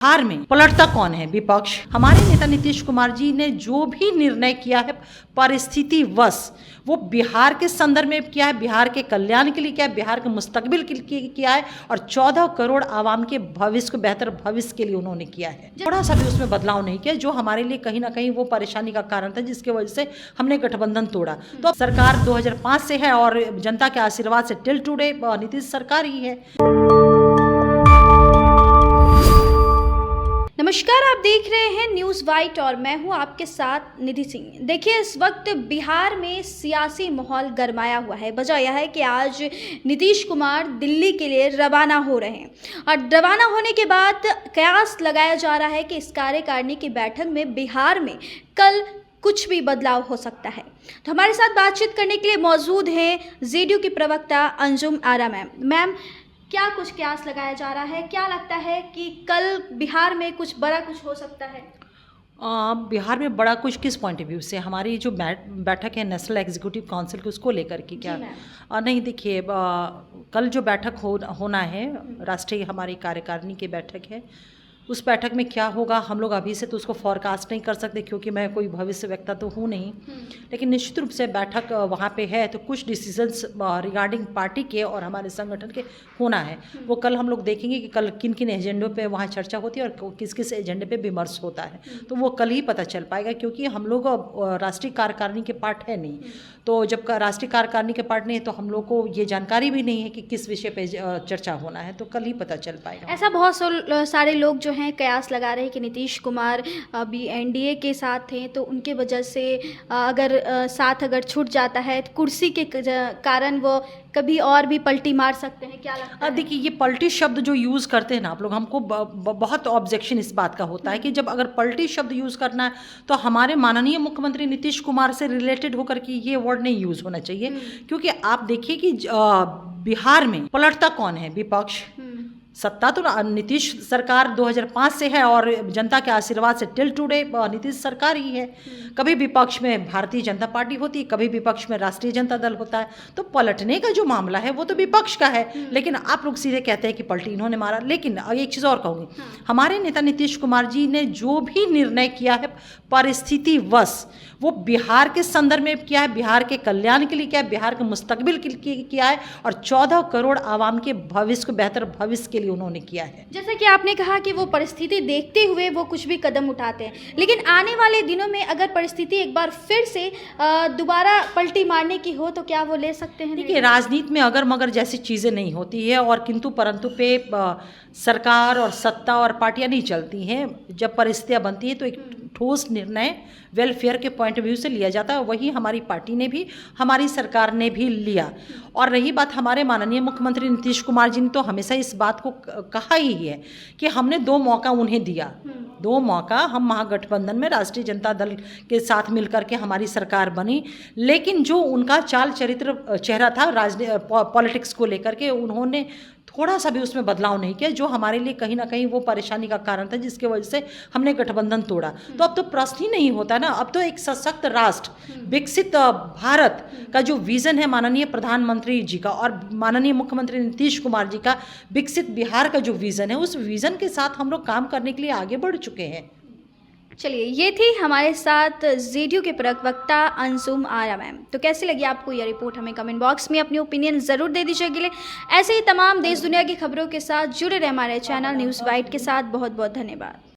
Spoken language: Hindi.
बिहार में पलटता कौन है? विपक्ष। हमारे नेता नीतीश कुमार जी ने जो भी निर्णय किया है परिस्थितिवश वो बिहार के संदर्भ में किया है, बिहार के कल्याण के लिए किया है, बिहार के मुस्तकबिल के लिए किया है और 14 करोड़ आवाम के भविष्य को, बेहतर भविष्य के लिए उन्होंने किया है। थोड़ा सा भी उसमें बदलाव नहीं किया, जो हमारे लिए कहीं ना कहीं वो परेशानी का कारण था, जिसकी वजह से हमने गठबंधन तोड़ा। तो अब सरकार 2005 से है और जनता के आशीर्वाद से टिल टुडे नीतीश सरकार ही है। नमस्कार, आप देख रहे हैं न्यूज़ वाइट और मैं हूं आपके साथ निधि सिंह। देखिए, इस वक्त बिहार में सियासी माहौल गरमाया हुआ है। वजह यह है कि आज नीतीश कुमार दिल्ली के लिए रवाना हो रहे हैं और रवाना होने के बाद कयास लगाया जा रहा है कि इस कार्यकारिणी की बैठक में बिहार में कल कुछ भी बदलाव हो सकता है। तो हमारे साथ बातचीत करने के लिए मौजूद हैं जेडीयू की प्रवक्ता अंजुम आरा मैम। क्या कुछ कयास लगाया जा रहा है? क्या लगता है कि कल बिहार में कुछ बड़ा कुछ हो सकता है? बिहार में बड़ा कुछ किस पॉइंट ऑफ व्यू से? हमारी जो बैठक है नेशनल एग्जीक्यूटिव काउंसिल की, उसको लेकर के क्या? नहीं, देखिए, कल जो बैठक होना है, राष्ट्रीय हमारी कार्यकारिणी की बैठक है, उस बैठक में क्या होगा हम लोग अभी से तो उसको फॉरकास्ट नहीं कर सकते, क्योंकि मैं कोई भविष्य वक्ता तो हूँ नहीं। लेकिन निश्चित रूप से बैठक वहाँ पे है तो कुछ डिसीजंस रिगार्डिंग पार्टी के और हमारे संगठन के होना है। वो कल हम लोग देखेंगे कि कल किन किन एजेंडों पे वहाँ चर्चा होती है और किस किस एजेंडे पे विमर्श होता है, तो वो कल ही पता चल पाएगा, क्योंकि हम लोग राष्ट्रीय कार्यकारिणी के पार्ट है नहीं। तो जब राष्ट्रीय कार्यकारिणी के पार्ट नहीं है तो हम लोग को ये जानकारी भी नहीं है कि किस विषय पे चर्चा होना है, तो कल ही पता चल पाएगा। ऐसा बहुत सारे लोग जो हैं कयास लगा रहे हैं कि नीतीश कुमार अभी एनडीए के साथ हैं, तो उनके वजह से अगर साथ अगर छूट जाता है तो कुर्सी के कारण वो कभी और भी पलटी मार सकते हैं। क्या लगता है? देखिए, ये पलटी शब्द जो यूज़ करते हैं ना आप लोग, हमको बहुत ऑब्जेक्शन इस बात का होता है कि जब अगर पलटी शब्द यूज़ करना है तो हमारे माननीय मुख्यमंत्री नीतीश कुमार से रिलेटेड होकर के ये वर्ड नहीं यूज़ होना चाहिए। क्योंकि आप देखिए कि बिहार में पलटता कौन है? विपक्ष। सत्ता तो नीतीश सरकार 2005 से है और जनता के आशीर्वाद से टिल टुडे नीतीश सरकार ही है। कभी विपक्ष में भारतीय जनता पार्टी होती है, कभी विपक्ष में राष्ट्रीय जनता दल होता है। तो पलटने का जो मामला है वो तो विपक्ष का है, लेकिन आप लोग सीधे कहते हैं कि पलटी इन्होंने मारा। लेकिन एक चीज़ और कहूँगी, हमारे नेता नीतीश कुमार जी ने जो भी निर्णय किया है परिस्थितिवश वो बिहार के संदर्भ में किया है, बिहार के कल्याण के लिए किया है, बिहार के मुस्तकबिल के लिए किया है और 14 करोड़ आवाम के भविष्य को, बेहतर भविष्य के लिए उन्होंने किया है। जैसे कि आपने कहा कि वो परिस्थिति देखते हुए वो कुछ भी कदम उठाते हैं, लेकिन आने वाले दिनों में अगर परिस्थिति एक बार फिर से दोबारा पलटी मारने की हो तो क्या वो ले सकते हैं? देखिए, राजनीति में अगर मगर जैसी चीज़ें नहीं होती है और किंतु परंतु पे सरकार और सत्ता और पार्टियां नहीं चलती हैं। जब परिस्थितियां बनती हैं तो एक ठोस निर्णय वेलफेयर के पॉइंट ऑफ व्यू से लिया जाता है। वही हमारी पार्टी ने भी, हमारी सरकार ने भी लिया। और रही बात हमारे माननीय मुख्यमंत्री नीतीश कुमार जी ने तो हमेशा इस बात को कहा ही है कि हमने 2 मौका उन्हें दिया। 2 मौका हम महागठबंधन में राष्ट्रीय जनता दल के साथ मिलकर के हमारी सरकार बनी, लेकिन जो उनका चाल चरित्र चेहरा था पॉलिटिक्स को लेकर के, उन्होंने थोड़ा सा भी उसमें बदलाव नहीं किया, जो हमारे लिए कहीं ना कहीं वो परेशानी का कारण था, जिसकी वजह से हमने गठबंधन तोड़ा। तो अब तो प्रश्न ही नहीं होता ना, अब तो एक सशक्त राष्ट्र, विकसित भारत का जो विजन है माननीय प्रधानमंत्री जी का और माननीय मुख्यमंत्री नीतीश कुमार जी का, विकसित बिहार का जो विजन है, उस विजन के साथ हम लोग काम करने के लिए आगे बढ़ चुके हैं। चलिए, ये थी हमारे साथ जेडीयू के प्रवक्ता अंजुम आरा मैम। तो कैसी लगी आपको यह रिपोर्ट? हमें कमेंट बॉक्स में अपनी ओपिनियन ज़रूर दे दीजिएगा। ऐसे ही तमाम देश दुनिया की खबरों के साथ जुड़े रहे हमारे चैनल न्यूज़ वाइट के साथ। बहुत बहुत धन्यवाद।